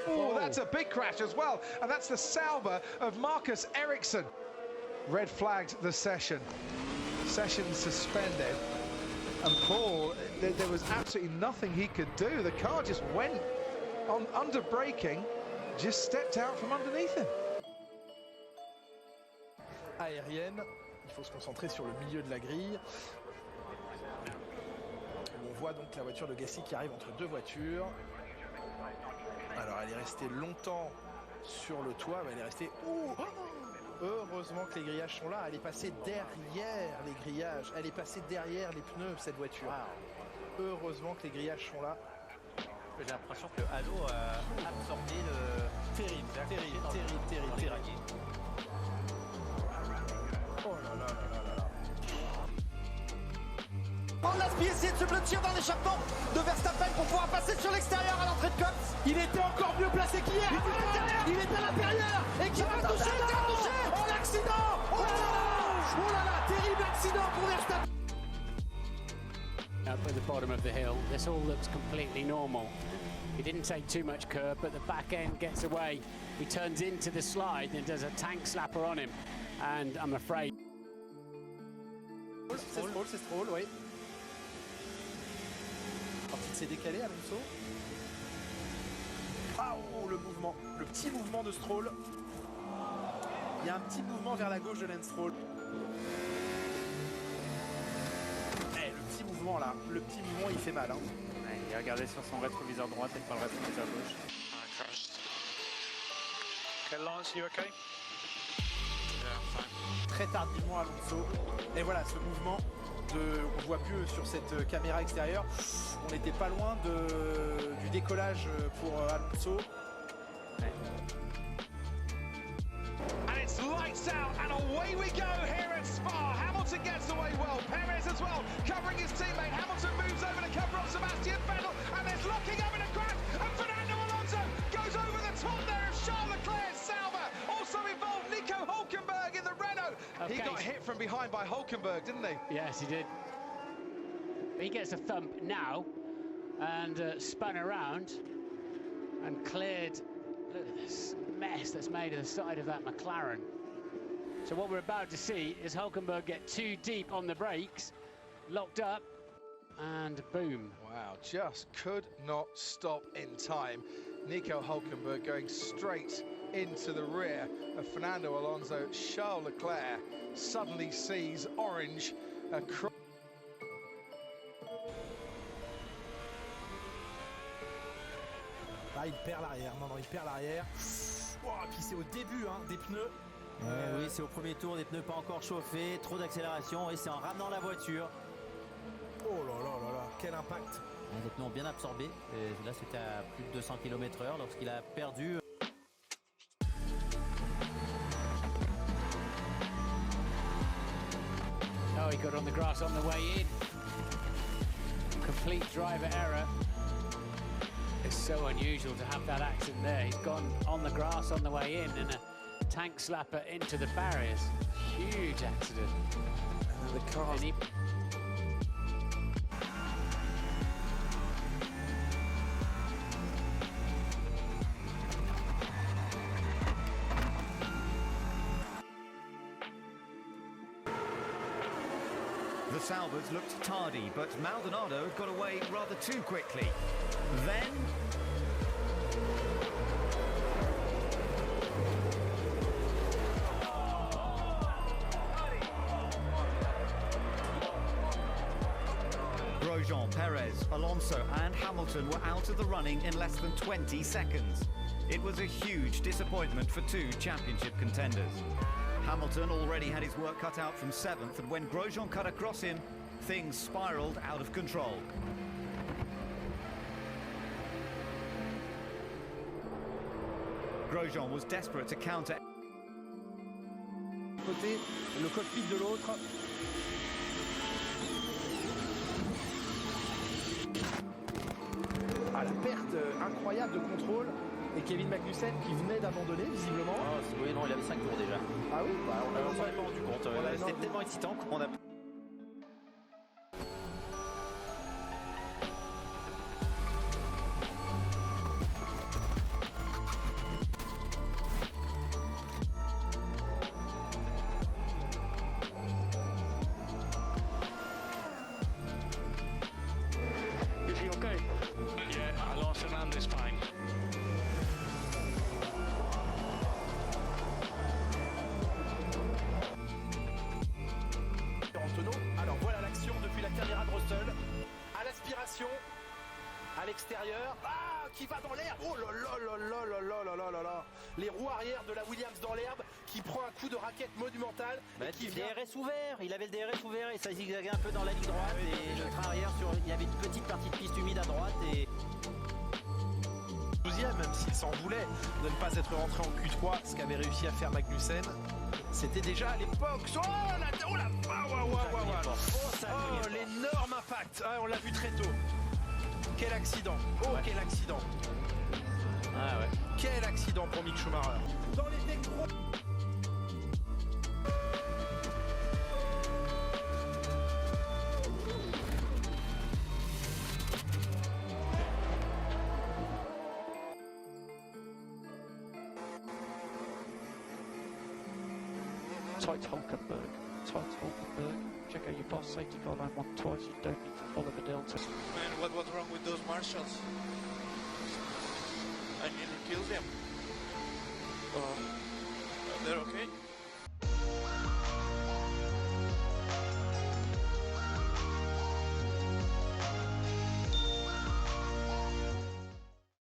Oh, that's a big crash as well. And that's the Sauber of Marcus Ericsson. Red flagged the session. Session suspended. And Paul, there was absolutely nothing he could do. The car just went on under braking, just stepped out from underneath him. Aérienne, il faut se concentrer sur le milieu de la grille. On voit donc la voiture de Gasly qui arrive entre deux voitures. Alors elle est restée longtemps sur le toit, mais elle est restée... Heureusement que les grillages sont là, elle est passée derrière les grillages, elle est passée derrière les pneus cette voiture. Heureusement que les grillages sont là. J'ai l'impression que le halo a absorbé le... Terrible. Oh là là là là là. Lasby essaie de se blottir dans l'échappement de Verstappen pour pouvoir passer sur l'extérieur à l'entrée de Cops. Il était encore mieux placé qu'hier. Il est à l'intérieur et qui va toucher, il va toucher. Oh l'accident. Oh là là, terrible accident pour Verstappen. Up at the bottom of the hill, this all looks completely normal. He didn't take too much curb, but the back end gets away. He turns into the slide and does a tank slapper on him, and I'm afraid. C'est Stroll, oui. Partie de s'est décalé, Alonso. Ah oh, le mouvement, le petit mouvement de Stroll. Il y a un petit mouvement vers la gauche de Lance Stroll. Le petit mouvement là, le petit mouvement il fait mal. Hein. Ouais, il a regardé sur son rétroviseur droit et pas le rétroviseur gauche. Okay, Lance, you okay? Très tardivement Alonso. Et voilà ce mouvement, on voit plus sur cette caméra extérieure. On n'était pas loin du décollage pour Alonso. Ouais. And it's lights out and away we go here at Spa. Hamilton gets away well, Perez as well, covering his teammate. Hamilton moves over to cover up Sebastian Vettel, and there's locking up in a crash, and Fernando Alonso goes over the top there of Charles Leclerc's Sauber. Also involved Nico Hulkenberg in the Renault. Okay. He got hit from behind by Hulkenberg, didn't he? Yes, he did. He gets a thump now and spun around and cleared. Look at this mess that's made of the side of that McLaren. So what we're about to see is Hulkenberg get too deep on the brakes, locked up, and boom. Wow, just could not stop in time. Nico Hulkenberg going straight into the rear of Fernando Alonso. Charles Leclerc suddenly sees orange across. Ah, il perd l'arrière, non, il perd l'arrière. Oh, puis c'est au début des pneus. Oui, c'est au premier tour, des pneus pas encore chauffés, trop d'accélération et c'est en ramenant la voiture. Oh là là là là, quel impact. Les pneus ont bien absorbé. Et là, c'était à plus de 200 km/h lorsqu'il a perdu. Oh, he got on the grass on the way in. Complete driver error. It's so unusual to have that accident there. He's gone on the grass on the way in and a tank slapper into the barriers. Huge accident. And the car. The Saubers looked tardy, but Maldonado had got away rather too quickly. Then... Grosjean, Perez, Alonso and Hamilton were out of the running in less than 20 seconds. It was a huge disappointment for two championship contenders. Hamilton already had his work cut out from 7th, and when Grosjean cut across him, things spiralled out of control. Grosjean was desperate to counter. Côté, le cockpit de l'autre. À la perte incroyable de contrôle. Et Kevin Magnussen qui venait d'abandonner visiblement. Oh, oui, non, il avait 5 tours déjà. Ah oui, bah, on On s'en est pas rendu compte. C'était tellement excitant qu'on a... Attention, à l'extérieur, qui va dans l'herbe. Oh là là là là là là là là là là. Les roues arrière de la Williams dans l'herbe, qui prend un coup de raquette monumental. Bah, et qui le vient... DRS ouvert, il avait le DRS ouvert et ça zigzaguait un peu dans la ligne droite. Et le train arrière, il y avait une petite partie de piste humide à droite. Et 12e, même s'il s'en voulait de ne pas être rentré en Q3, ce qu'avait réussi à faire Magnussen. C'était déjà à l'époque. L'énorme impact. On l'a vu très tôt. Quel accident. Quel accident. ah ouais. Quel accident pour Mick Schumacher. Dans les micros. Tight Hulkenberg. Check out your boss safety car line 1 twice. You don't need to follow the delta. And what was wrong with those marshals? I nearly killed them. They're okay?